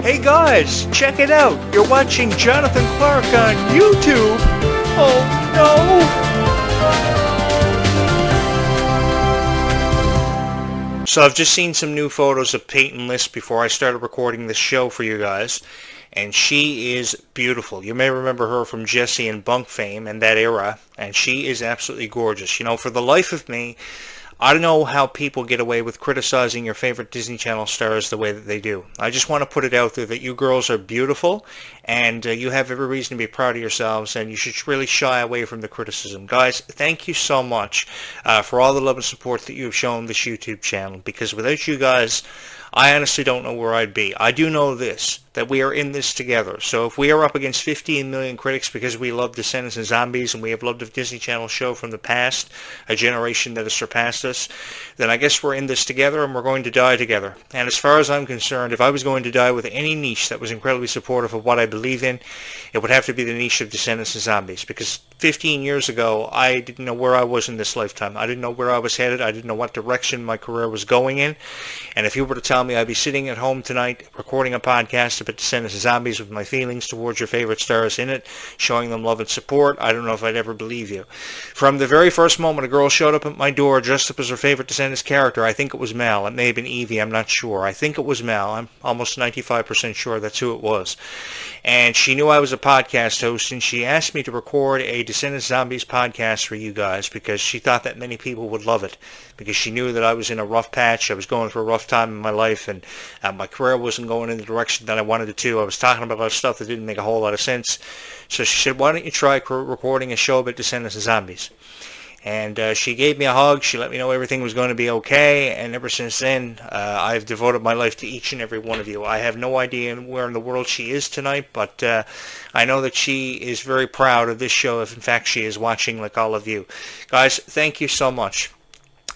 Hey guys, check it out. You're watching Jonathan Clarke on YouTube. Oh no. So I've just seen some new photos of Peyton List before I started recording this show for you guys. And she is beautiful. You may remember her from Jessie and Bunk fame and that era. And she is absolutely gorgeous. You know, for the life of me, I don't know how people get away with criticizing your favorite Disney Channel stars the way that they do. I just want to put it out there that you girls are beautiful, and you have every reason to be proud of yourselves, and you should really shy away from the criticism. Guys, thank you so much for all the love and support that you have shown this YouTube channel, because without you guys, I honestly don't know where I'd be. I do know this, that we are in this together. So if we are up against 15 million critics because we love Descendants and Zombies and we have loved a Disney Channel show from the past, a generation that has surpassed us, then I guess we're in this together and we're going to die together. And as far as I'm concerned, if I was going to die with any niche that was incredibly supportive of what I believe in, it would have to be the niche of Descendants and Zombies. Because 15 years ago, I didn't know where I was in this lifetime. I didn't know where I was headed. I didn't know what direction my career was going in. And if you were to tell me I'd be sitting at home tonight recording a podcast about Descendants and Zombies with my feelings towards your favorite stars in it, showing them love and support, I don't know if I'd ever believe you. From the very first moment a girl showed up at my door dressed up as her favorite Descendants character, I think it was Mel. It may have been Evie, I'm not sure. I think it was Mel. I'm almost 95% sure that's who it was. And she knew I was a podcast host, and she asked me to record a Descendants Zombies podcast for you guys because she thought that many people would love it, because she knew that I was in a rough patch. I was going through a rough time in my life, and my career wasn't going in the direction that I wanted it to. I was talking about stuff that didn't make a whole lot of sense. So she said, why don't you try recording a show about Descendants and Zombies? And she gave me a hug. She let me know everything was going to be okay. And ever since then, I've devoted my life to each and every one of you. I have no idea where in the world she is tonight, but I know that she is very proud of this show, if in fact she is watching like all of you. Guys, thank you so much,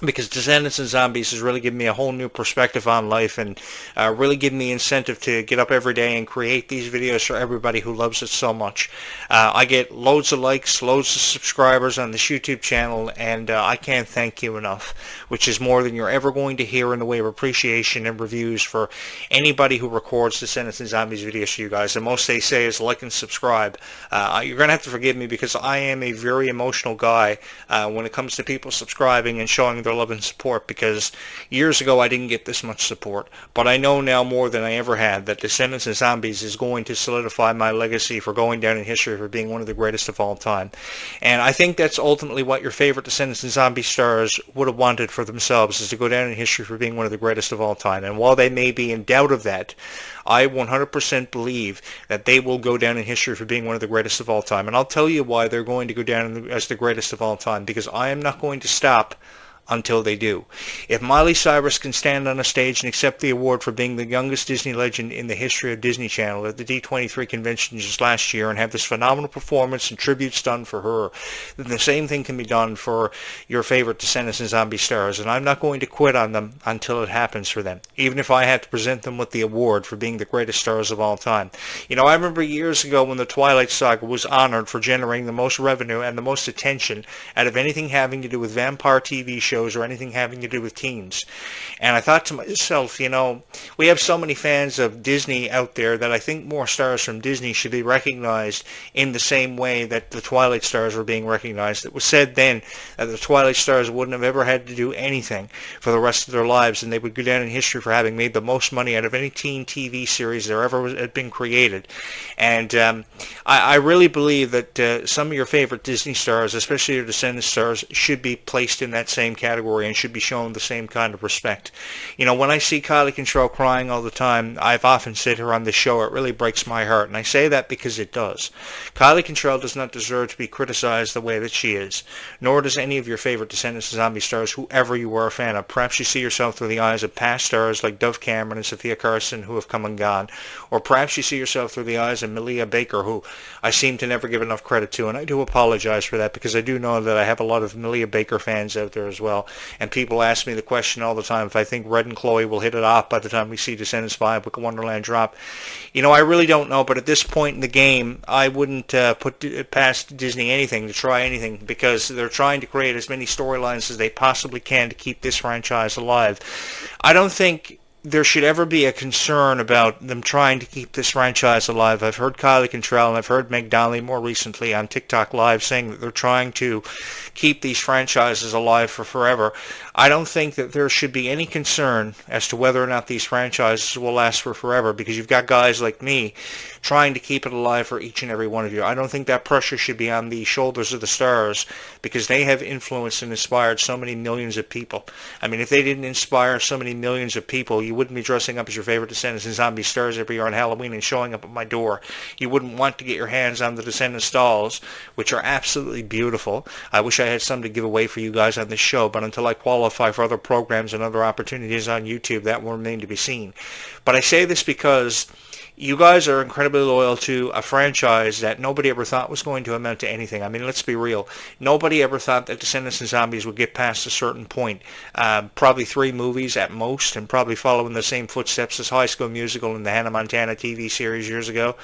because Descendants and Zombies has really given me a whole new perspective on life, and really given me incentive to get up every day and create these videos for everybody who loves it so much. I get loads of likes, loads of subscribers on this YouTube channel, and I can't thank you enough, which is more than you're ever going to hear in the way of appreciation and reviews for anybody who records Descendants and Zombies videos for you guys. The most they say is like and subscribe. You're going to have to forgive me, because I am a very emotional guy when it comes to people subscribing and showing their love and support, because years ago I didn't get this much support, but I know now more than I ever had that Descendants and Zombies is going to solidify my legacy for going down in history for being one of the greatest of all time. And I think that's ultimately what your favorite Descendants and Zombies stars would have wanted for themselves, is to go down in history for being one of the greatest of all time. And while they may be in doubt of that, I 100% believe that they will go down in history for being one of the greatest of all time. And I'll tell you why they're going to go down as the greatest of all time, because I am not going to stop until they do. If Miley Cyrus can stand on a stage and accept the award for being the youngest Disney legend in the history of Disney Channel at the D23 convention just last year and have this phenomenal performance and tributes done for her, then the same thing can be done for your favorite Descendants and Zombie stars, and I'm not going to quit on them until it happens for them, even if I have to present them with the award for being the greatest stars of all time. You know, I remember years ago when the Twilight Saga was honored for generating the most revenue and the most attention out of anything having to do with vampire TV shows or anything having to do with teens. And I thought to myself, you know, we have so many fans of Disney out there that I think more stars from Disney should be recognized in the same way that the Twilight stars were being recognized. It was said then that the Twilight stars wouldn't have ever had to do anything for the rest of their lives, and they would go down in history for having made the most money out of any teen TV series there ever had been created. And I really believe that some of your favorite Disney stars, especially your Descendants stars, should be placed in that same category and should be shown the same kind of respect. You know, when I see Kylie Control crying all the time, I've often said her on this show, it really breaks my heart, and I say that because it does. Kylie Control does not deserve to be criticized the way that she is, nor does any of your favorite Descendants and Zombie stars, whoever you are a fan of. Perhaps you see yourself through the eyes of past stars like Dove Cameron and Sophia Carson, who have come and gone, or perhaps you see yourself through the eyes of Malia Baker, who I seem to never give enough credit to, and I do apologize for that, because I do know that I have a lot of Malia Baker fans out there as well. And people ask me the question all the time if I think Red and Chloe will hit it off by the time we see Descendants 5 with Wonderland drop. You know, I really don't know, but at this point in the game, I wouldn't put past Disney anything to try anything, because they're trying to create as many storylines as they possibly can to keep this franchise alive. I don't think there should ever be a concern about them trying to keep this franchise alive. I've heard Kylie Cantrell and I've heard Meg Donnelly more recently on TikTok Live saying that they're trying to keep these franchises alive for forever. I don't think that there should be any concern as to whether or not these franchises will last for forever, because you've got guys like me trying to keep it alive for each and every one of you. I don't think that pressure should be on the shoulders of the stars, because they have influenced and inspired so many millions of people. I mean, if they didn't inspire so many millions of people, you wouldn't be dressing up as your favorite Descendants and Zombies stars every year on Halloween and showing up at my door. You wouldn't want to get your hands on the Descendants dolls, which are absolutely beautiful. I wish I had some to give away for you guys on this show, but until I qualify for other programs and other opportunities on YouTube, that will remain to be seen. But I say this because you guys are incredibly loyal to a franchise that nobody ever thought was going to amount to anything. I mean, let's be real. Nobody ever thought that Descendants and Zombies would get past a certain point. Probably 3 movies at most, and probably follow in the same footsteps as High School Musical and the Hannah Montana TV series years ago.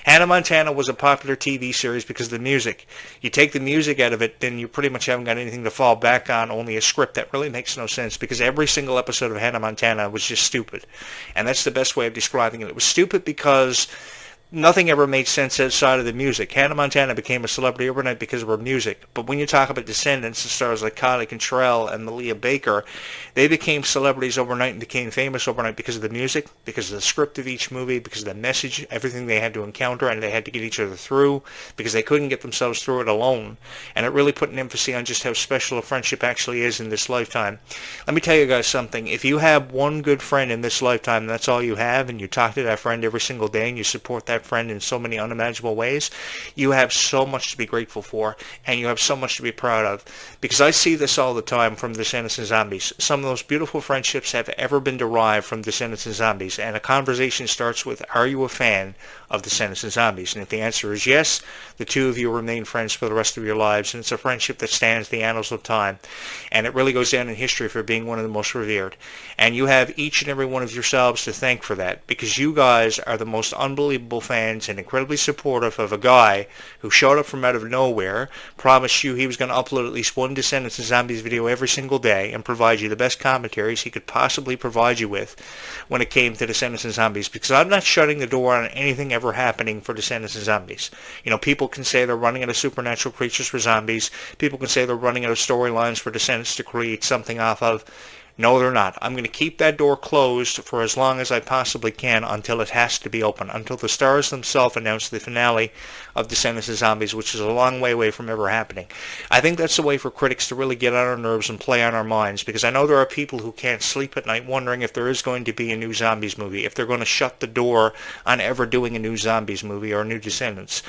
Hannah Montana was a popular TV series because of the music. You take the music out of it, then you pretty much haven't got anything to fall back on, only a script that really makes no sense, because every single episode of Hannah Montana was just stupid. And that's the best way of describing it. It was stupid because nothing ever made sense outside of the music. Hannah Montana became a celebrity overnight because of her music. But when you talk about Descendants and stars like Kylie Cantrell and Malia Baker, they became celebrities overnight and became famous overnight because of the music, because of the script of each movie, because of the message, everything they had to encounter and they had to get each other through, because they couldn't get themselves through it alone. And it really put an emphasis on just how special a friendship actually is in this lifetime. Let me tell you guys something. If you have one good friend in this lifetime, and that's all you have, and you talk to that friend every single day and you support that friend in so many unimaginable ways, you have so much to be grateful for, and you have so much to be proud of. Because I see this all the time from Descendants and Zombies. Some of the most beautiful friendships have ever been derived from Descendants and Zombies, and a conversation starts with, are you a fan of Descendants and Zombies? And if the answer is yes, the two of you remain friends for the rest of your lives, and it's a friendship that stands the annals of time, and it really goes down in history for being one of the most revered. And you have each and every one of yourselves to thank for that, because you guys are the most unbelievable fans and incredibly supportive of a guy who showed up from out of nowhere, promised you he was going to upload at least one Descendants and Zombies video every single day and provide you the best commentaries he could possibly provide you with when it came to Descendants and Zombies. Because I'm not shutting the door on anything ever happening for Descendants and Zombies. You know, people can say they're running out of supernatural creatures for zombies. People can say they're running out of storylines for Descendants to create something off of. No, they're not. I'm going to keep that door closed for as long as I possibly can until it has to be open, until the stars themselves announce the finale of Descendants and Zombies, which is a long way away from ever happening. I think that's a way for critics to really get on our nerves and play on our minds, because I know there are people who can't sleep at night wondering if there is going to be a new Zombies movie, if they're going to shut the door on ever doing a new Zombies movie or a new Descendants.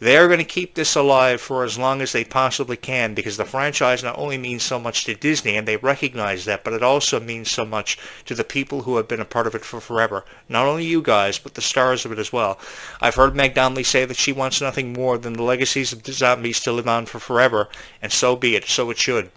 They're going to keep this alive for as long as they possibly can, because the franchise not only means so much to Disney, and they recognize that, but it also means so much to the people who have been a part of it for forever. Not only you guys, but the stars of it as well. I've heard Meg Donnelly say that she wants nothing more than the legacies of the zombies to live on for forever, and so be it. So it should.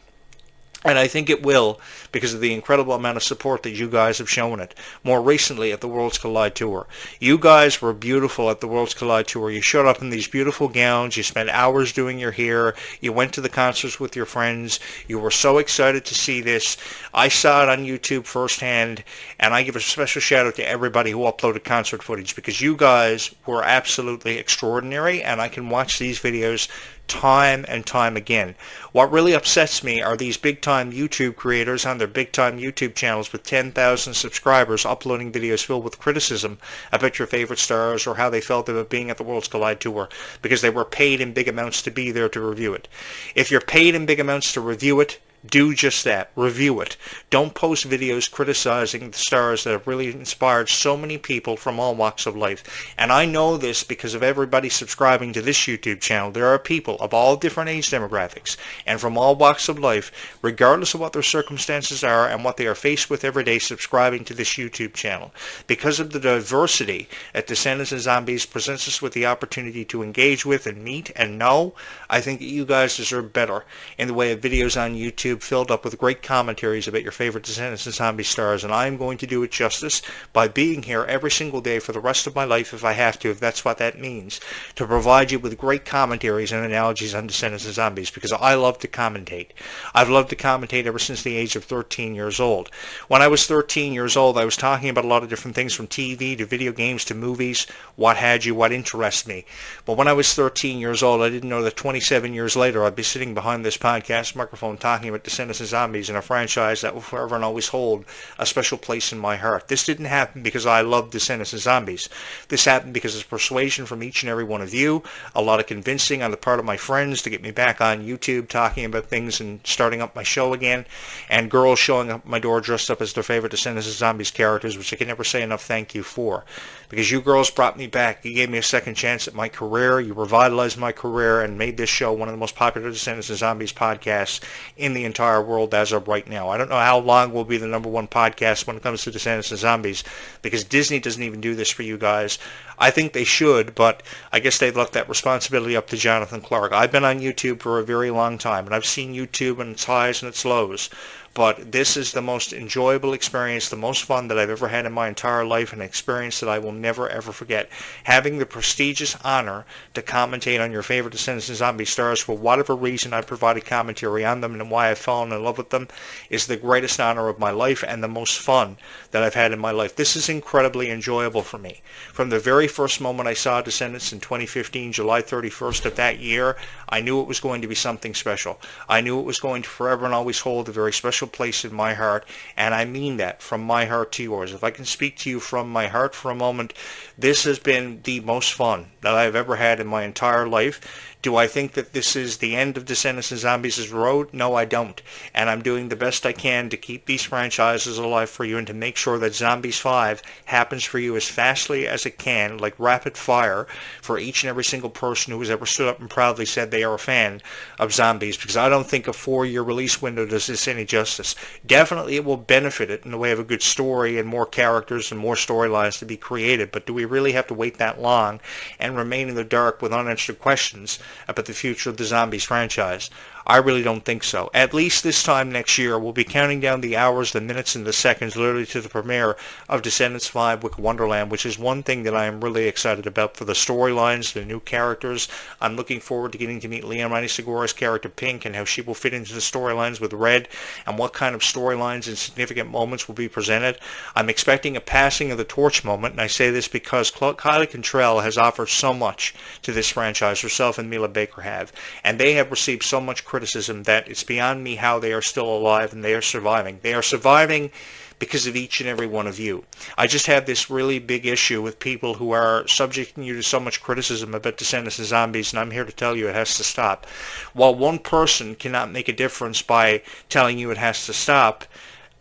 And I think it will, because of the incredible amount of support that you guys have shown it. More recently at the Worlds Collide Tour. You guys were beautiful at the Worlds Collide Tour. You showed up in these beautiful gowns. You spent hours doing your hair. You went to the concerts with your friends. You were so excited to see this. I saw it on YouTube firsthand, and I give a special shout out to everybody who uploaded concert footage, because you guys were absolutely extraordinary, and I can watch these videos time and time again. What really upsets me are these big-time YouTube creators on their big-time YouTube channels with 10,000 subscribers uploading videos filled with criticism about your favorite stars or how they felt about being at the Worlds Collide Tour, because they were paid in big amounts to be there to review it. If you're paid in big amounts to review it, do just that. Review it. Don't post videos criticizing the stars that have really inspired so many people from all walks of life. And I know this because of everybody subscribing to this YouTube channel. There are people of all different age demographics and from all walks of life, regardless of what their circumstances are and what they are faced with every day, subscribing to this YouTube channel. Because of the diversity that Descendants and Zombies presents us with the opportunity to engage with and meet and know, I think that you guys deserve better in the way of videos on YouTube YouTube filled up with great commentaries about your favorite Descendants and Zombie stars, and I'm going to do it justice by being here every single day for the rest of my life if I have to, if that's what that means, to provide you with great commentaries and analogies on Descendants and Zombies, because I love to commentate. I've loved to commentate ever since the age of 13 years old. When I was 13 years old, I was talking about a lot of different things from TV to video games to movies, what had you, what interests me. But when I was 13 years old, I didn't know that 27 years later I'd be sitting behind this podcast microphone talking about Descendants and Zombies in a franchise that will forever and always hold a special place in my heart. This didn't happen because I love Descendants and Zombies. This happened because of persuasion from each and every one of you, a lot of convincing on the part of my friends to get me back on YouTube talking about things and starting up my show again, and girls showing up at my door dressed up as their favorite Descendants and Zombies characters, which I can never say enough thank you for. Because you girls brought me back. You gave me a second chance at my career. You revitalized my career and made this show one of the most popular Descendants and Zombies podcasts in the entire world as of right now. I don't know how long we'll be the number one podcast when it comes to Descendants and Zombies, because Disney doesn't even do this for you guys. I think they should, but I guess they've left that responsibility up to Jonathan Clarke. I've been on YouTube for a very long time, and I've seen YouTube and its highs and its lows. But this is the most enjoyable experience, the most fun that I've ever had in my entire life, an experience that I will never ever forget. Having the prestigious honor to commentate on your favorite Descendants and Zombie stars for whatever reason I provided commentary on them and why I've fallen in love with them is the greatest honor of my life and the most fun that I've had in my life. This is incredibly enjoyable for me. From the very first moment I saw Descendants in 2015, July 31st of that year, I knew it was going to be something special. I knew it was going to forever and always hold a very special place in my heart, and I mean that from my heart to yours. If I can speak to you from my heart for a moment, this has been the most fun that I've ever had in my entire life. Do I think that this is the end of Descendants and Zombies' road? No, I don't. And I'm doing the best I can to keep these franchises alive for you and to make sure that Zombies 5 happens for you as fastly as it can, like rapid fire, for each and every single person who has ever stood up and proudly said they are a fan of Zombies, because I don't think a 4-year release window does this any justice. Definitely it will benefit it in the way of a good story and more characters and more storylines to be created, but do we really have to wait that long and remain in the dark with unanswered questions about the future of the Zombies franchise? I really don't think so. At least this time next year, we'll be counting down the hours, the minutes, and the seconds literally to the premiere of Descendants 5 with Wonderland, which is one thing that I am really excited about for the storylines, the new characters. I'm looking forward to getting to meet Leonie Segura's character Pink and how she will fit into the storylines with Red and what kind of storylines and significant moments will be presented. I'm expecting a passing of the torch moment, and I say this because Kylie Cantrell has offered so much to this franchise, herself and Mila Baker have, and they have received so much criticism that it's beyond me how they are still alive and they are surviving. They are surviving because of each and every one of you. I just have this really big issue with people who are subjecting you to so much criticism about Descendants and Zombies, and I'm here to tell you it has to stop. While one person cannot make a difference by telling you it has to stop,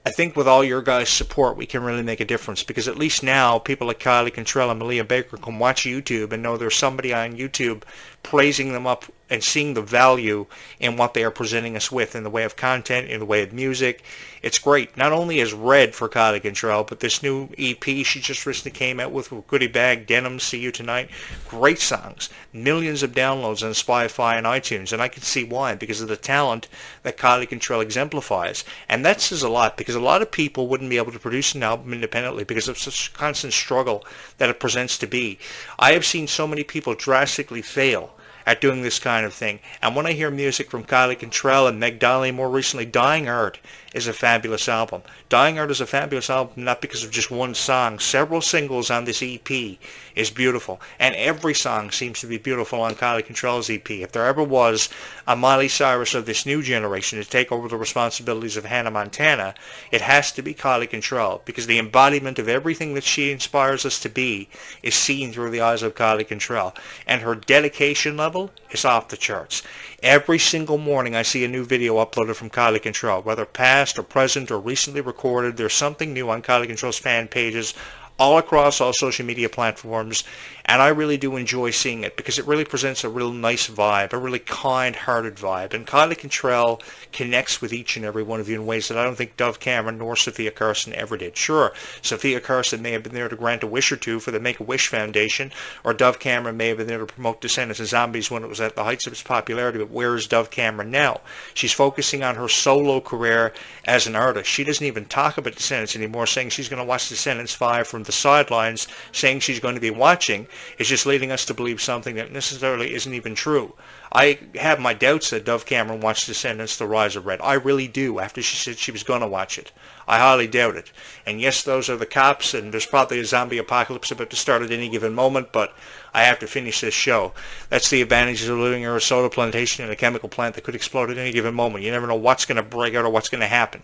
I think with all your guys' support, we can really make a difference, because at least now people like Kylie Cantrell and Malia Baker can watch YouTube and know there's somebody on YouTube praising them up and seeing the value in what they are presenting us with in the way of content, in the way of music. It's great. Not only is Red for Kylie Cantrell, but this new EP she just recently came out with Goodie Bag, Denim, See You Tonight. Great songs. Millions of downloads on Spotify and iTunes, and I can see why, because of the talent that Kylie Cantrell exemplifies. And that says a lot, because a lot of people wouldn't be able to produce an album independently because of such constant struggle that it presents to be. I have seen so many people drastically fail at doing this kind of thing. And when I hear music from Kylie Cantrell and Meg Donnelly, more recently, Dying Art is a fabulous album. Dying Art is a fabulous album not because of just one song. Several singles on this EP is beautiful. And every song seems to be beautiful on Kylie Cantrell's EP. If there ever was a Miley Cyrus of this new generation to take over the responsibilities of Hannah Montana, it has to be Kylie Cantrell, because the embodiment of everything that she inspires us to be is seen through the eyes of Kylie Cantrell. And her dedication level is off the charts. Every single morning I see a new video uploaded from Kylie Cantrell, whether past or present or recently recorded. There's something new on Kylie Cantrell's fan pages all across all social media platforms, and I really do enjoy seeing it because it really presents a real nice vibe, a really kind-hearted vibe, and Kylie Cantrell connects with each and every one of you in ways that I don't think Dove Cameron nor Sophia Carson ever did. Sure, Sophia Carson may have been there to grant a wish or two for the Make-A-Wish Foundation, or Dove Cameron may have been there to promote Descendants and Zombies when it was at the heights of its popularity, but where is Dove Cameron now? She's focusing on her solo career as an artist. She doesn't even talk about Descendants anymore, saying she's going to watch Descendants 5 from the sidelines, saying she's going to be watching, is just leading us to believe something that necessarily isn't even true. I have my doubts that Dove Cameron watched Descendants: The Rise of Red. I really do, after she said she was going to watch it. I highly doubt it. And yes, those are the cops, and there's probably a zombie apocalypse about to start at any given moment, but I have to finish this show. That's the advantages of living in a soda plantation and a chemical plant that could explode at any given moment. You never know what's going to break out or what's going to happen.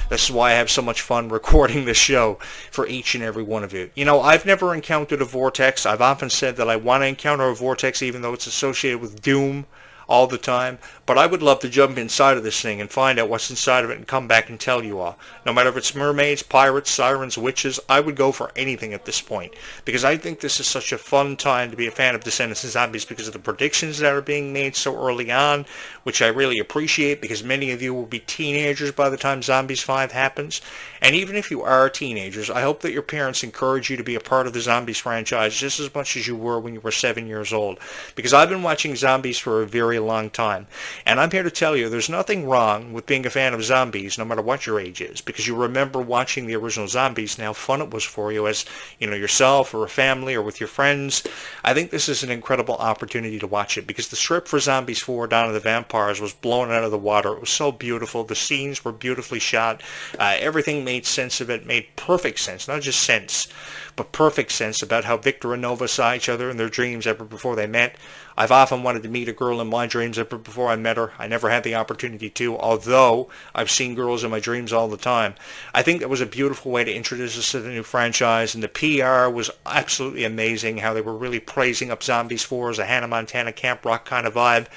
This is why I have so much fun recording this show for each and every one of you. You know, I've never encountered a vortex. I've often said that I want to encounter a vortex even though it's associated with doom all the time, but I would love to jump inside of this thing and find out what's inside of it and come back and tell you all. No matter if it's mermaids, pirates, sirens, witches, I would go for anything at this point, because I think this is such a fun time to be a fan of Descendants and Zombies because of the predictions that are being made so early on, which I really appreciate because many of you will be teenagers by the time Zombies 5 happens. And even if you are teenagers, I hope that your parents encourage you to be a part of the Zombies franchise just as much as you were when you were 7 years old, because I've been watching Zombies for a very long time, and I'm here to tell you there's nothing wrong with being a fan of Zombies no matter what your age is, because you remember watching the original Zombies and how fun it was for you as, you know, yourself or a family or with your friends. I think this is an incredible opportunity to watch it because the script for Zombies 4, Dawn of the Vampires, was blown out of the water. It was so beautiful. The scenes were beautifully shot. Everything made sense of it, made perfect sense, not just sense, but perfect sense about how Victor and Nova saw each other in their dreams ever before they met. I've often wanted to meet a girl in my dreams ever before I met her. I never had the opportunity to, although I've seen girls in my dreams all the time. I think that was a beautiful way to introduce us to the new franchise, and the PR was absolutely amazing, how they were really praising up Zombies 4 as a Hannah Montana camp rock kind of vibe,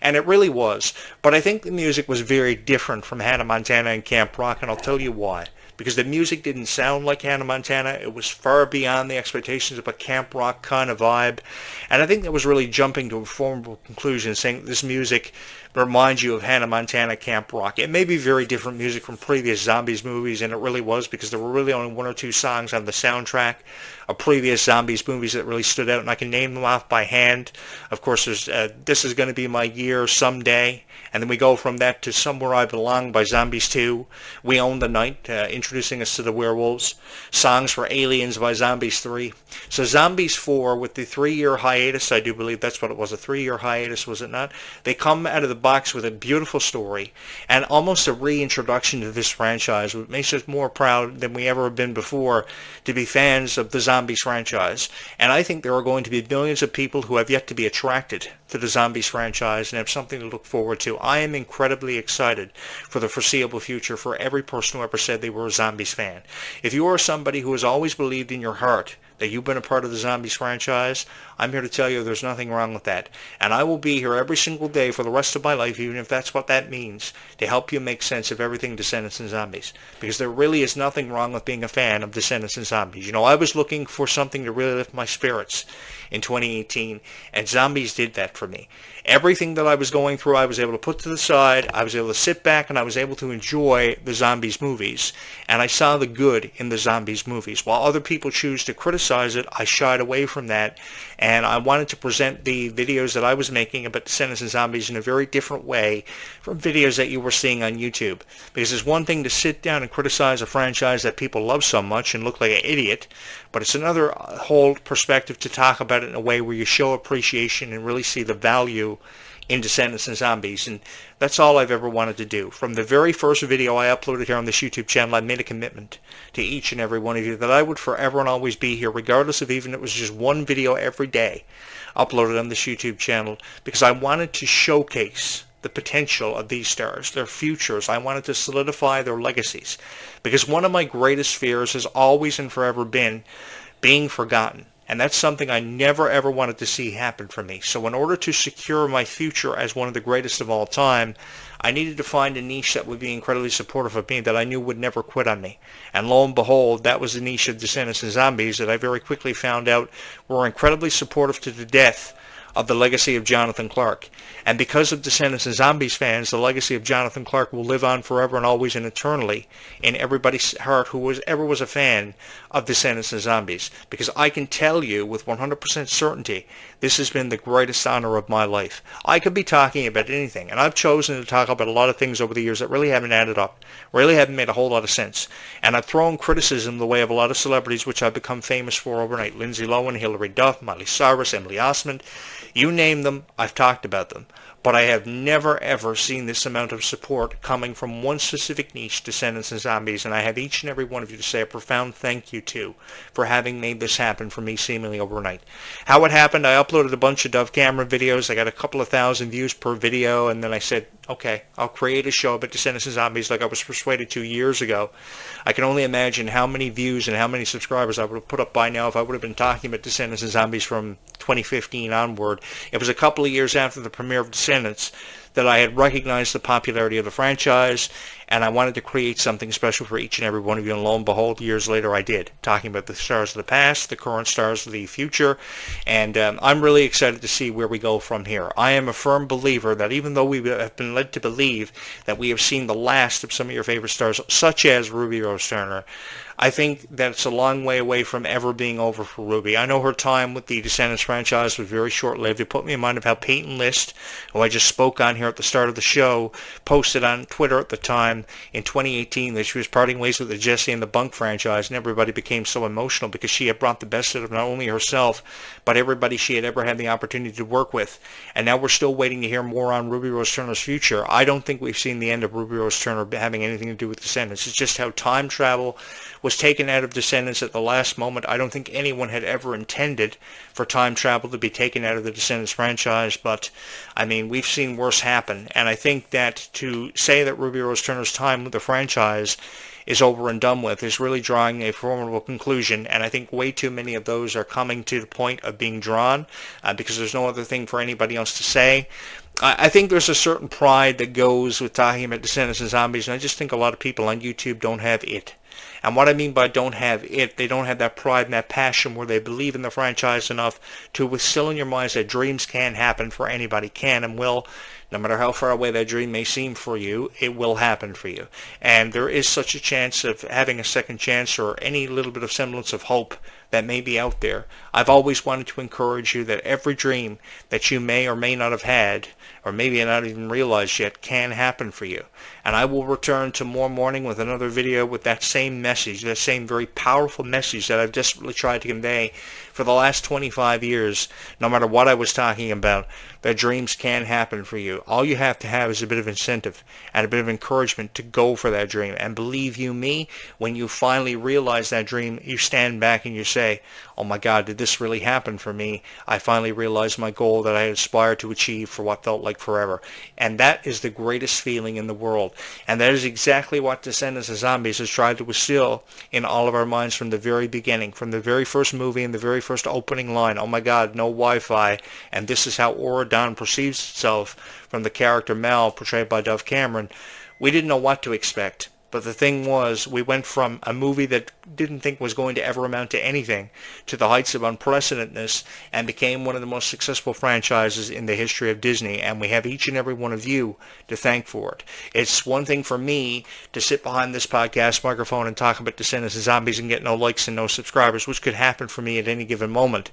and it really was. But I think the music was very different from Hannah Montana and camp rock, and I'll tell you why. Because the music didn't sound like Hannah Montana. It was far beyond the expectations of a camp rock kind of vibe. And I think that was really jumping to a formidable conclusion, saying this music reminds you of Hannah Montana camp rock. It may be very different music from previous Zombies movies, and it really was, because there were really only one or two songs on the soundtrack of previous Zombies movies that really stood out, and I can name them off by hand. Of course, there's This Is Gonna Be My Year, Someday, and then we go from that to Somewhere I Belong by Zombies 2, We Own the Night, introducing us to the werewolves, Songs for Aliens by Zombies 3. So Zombies 4, with the 3-year hiatus, I do believe that's what it was, a 3-year hiatus, was it not? They come out of the box with a beautiful story and almost a reintroduction to this franchise, which makes us more proud than we ever have been before to be fans of the Zombies franchise. And I think there are going to be millions of people who have yet to be attracted to the Zombies franchise and have something to look forward to. I am incredibly excited for the foreseeable future for every person who ever said they were a Zombies fan. If you are somebody who has always believed in your heart that you've been a part of the Zombies franchise, I'm here to tell you there's nothing wrong with that. And I will be here every single day for the rest of my life, even if that's what that means, to help you make sense of everything Descendants and Zombies. Because there really is nothing wrong with being a fan of Descendants and Zombies. You know, I was looking for something to really lift my spirits in 2018, and Zombies did that for me. Everything that I was going through, I was able to put to the side. I was able to sit back, and I was able to enjoy the Zombies movies. And I saw the good in the Zombies movies. While other people choose to criticize it, I shied away from that. And I wanted to present the videos that I was making about Descendants and Zombies in a very different way from videos that you were seeing on YouTube. Because it's one thing to sit down and criticize a franchise that people love so much and look like an idiot, but it's another whole perspective to talk about it in a way where you show appreciation and really see the value in Descendants and Zombies. And that's all I've ever wanted to do. From the very first video I uploaded here on this YouTube channel, I made a commitment to each and every one of you that I would forever and always be here, regardless of even if it was just one video every day uploaded on this YouTube channel, because I wanted to showcase the potential of these stars, their futures. I wanted to solidify their legacies, because one of my greatest fears has always and forever been being forgotten. And that's something I never ever wanted to see happen for me. So in order to secure my future as one of the greatest of all time, I needed to find a niche that would be incredibly supportive of me, that I knew would never quit on me. And lo and behold, that was the niche of Descendants and Zombies that I very quickly found out were incredibly supportive to the death of the legacy of Jonathan Clarke. And because of Descendants and Zombies fans, the legacy of Jonathan Clarke will live on forever and always and eternally in everybody's heart who ever was a fan of Descendants and Zombies. Because I can tell you with 100% certainty, this has been the greatest honor of my life. I could be talking about anything, and I've chosen to talk about a lot of things over the years that really haven't added up, really haven't made a whole lot of sense. And I've thrown criticism the way of a lot of celebrities which I've become famous for overnight. Lindsay Lohan, Hilary Duff, Miley Cyrus, Emily Osment. You name them, I've talked about them. But I have never ever seen this amount of support coming from one specific niche, Descendants and Zombies, and I have each and every one of you to say a profound thank you to for having made this happen for me seemingly overnight. How it happened, I uploaded a bunch of Dove Cameron videos. I got a couple of thousand views per video, and then I said, okay, I'll create a show about Descendants and Zombies like I was persuaded to years ago. I can only imagine how many views and how many subscribers I would have put up by now if I would have been talking about Descendants and Zombies from 2015 onward. It was a couple of years after the premiere of Descendants that I had recognized the popularity of the franchise, and I wanted to create something special for each and every one of you, and lo and behold, years later I did, talking about the stars of the past, the current stars of the future, and I'm really excited to see where we go from here. I am a firm believer that even though we have been led to believe that we have seen the last of some of your favorite stars, such as Ruby Rose Turner, I think that it's a long way away from ever being over for Ruby. I know her time with the Descendants franchise was very short-lived. It put me in mind of how Peyton List, who I just spoke on here at the start of the show, posted on Twitter at the time in 2018 that she was parting ways with the Jesse and the Bunk franchise, and everybody became so emotional because she had brought the best out of not only herself, but everybody she had ever had the opportunity to work with. And now we're still waiting to hear more on Ruby Rose Turner's future. I don't think we've seen the end of Ruby Rose Turner having anything to do with Descendants. It's just how time travel was taken out of Descendants at the last moment. I don't think anyone had ever intended for time travel to be taken out of the Descendants franchise, but I mean, we've seen worse happen, and I think that to say that Ruby Rose Turner's time with the franchise is over and done with is really drawing a formidable conclusion, and I think way too many of those are coming to the point of being drawn because there's no other thing for anybody else to say. I think there's a certain pride that goes with talking about Descendants and Zombies, and I just think a lot of people on YouTube don't have it. And what I mean by don't have it, they don't have that pride and that passion where they believe in the franchise enough to instill in your minds that dreams can happen for anybody, can and will. No matter how far away that dream may seem for you, it will happen for you. And there is such a chance of having a second chance or any little bit of semblance of hope that may be out there. I've always wanted to encourage you that every dream that you may or may not have had, or maybe not even realized yet, can happen for you. And I will return tomorrow morning with another video with that same message, that same very powerful message that I've desperately tried to convey for the last 25 years, no matter what I was talking about, that dreams can happen for you. All you have to have is a bit of incentive and a bit of encouragement to go for that dream. And believe you me, when you finally realize that dream, you stand back and you say, oh my God, did this really happen for me? I finally realized my goal that I had aspired to achieve for what felt like forever. And that is the greatest feeling in the world. And that is exactly what Descendants of Zombies has tried to instill in all of our minds from the very beginning, from the very first movie and the very first opening line. Oh my God, no Wi-Fi. And this is how Aura Dawn perceives itself from the character Mel, portrayed by Dove Cameron. We didn't know what to expect. But the thing was, we went from a movie that didn't think was going to ever amount to anything to the heights of unprecedentedness and became one of the most successful franchises in the history of Disney, and we have each and every one of you to thank for it. It's one thing for me to sit behind this podcast microphone and talk about Descendants and Zombies and get no likes and no subscribers, which could happen for me at any given moment.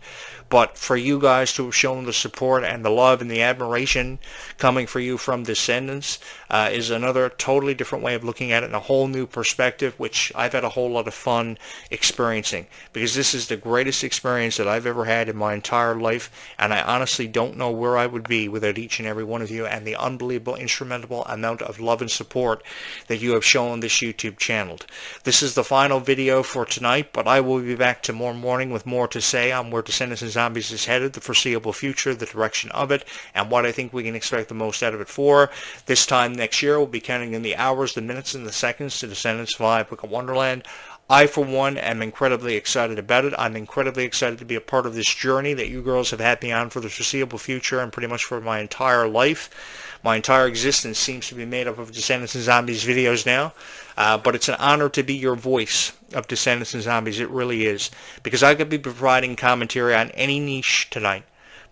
But for you guys to have shown the support and the love and the admiration coming for you from Descendants is another totally different way of looking at it and a whole new perspective, which I've had a whole lot of fun experiencing, because this is the greatest experience that I've ever had in my entire life, and I honestly don't know where I would be without each and every one of you and the unbelievable instrumental amount of love and support that you have shown this YouTube channel. This is the final video for tonight, but I will be back tomorrow morning with more to say on where Descendants and Zombies is headed, the foreseeable future, the direction of it, and what I think we can expect the most out of it for. This time next year, we'll be counting in the hours, the minutes, and the seconds to Descendants 5 Book of Wonderland. I, for one, am incredibly excited about it. I'm incredibly excited to be a part of this journey that you girls have had me on for the foreseeable future and pretty much for my entire life. My entire existence seems to be made up of Descendants and Zombies videos now. But it's an honor to be your voice of Descendants and Zombies. It really is. Because I could be providing commentary on any niche tonight.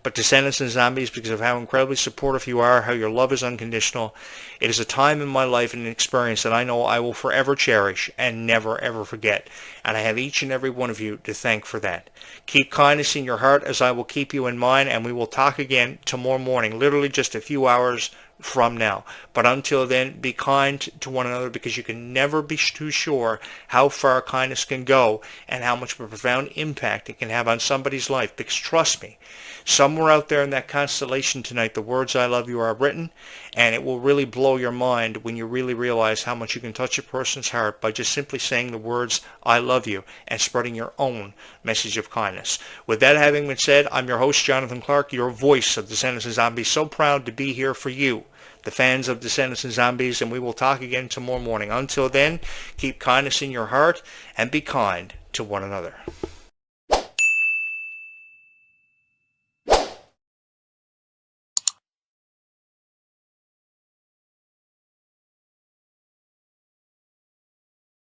But Descendants and Zombies, because of how incredibly supportive you are, how your love is unconditional, it is a time in my life and an experience that I know I will forever cherish and never ever forget. And I have each and every one of you to thank for that. Keep kindness in your heart as I will keep you in mine, and we will talk again tomorrow morning, literally just a few hours from now. But until then, be kind to one another, because you can never be too sure how far kindness can go and how much of a profound impact it can have on somebody's life. Because trust me, somewhere out there in that constellation tonight, the words I love you are written, and it will really blow your mind when you really realize how much you can touch a person's heart by just simply saying the words I love you and spreading your own message of kindness. With that having been said, I'm your host, Jonathan Clarke, your voice of Descendants and Zombies. So proud to be here for you, the fans of Descendants and Zombies, and we will talk again tomorrow morning. Until then, keep kindness in your heart and be kind to one another.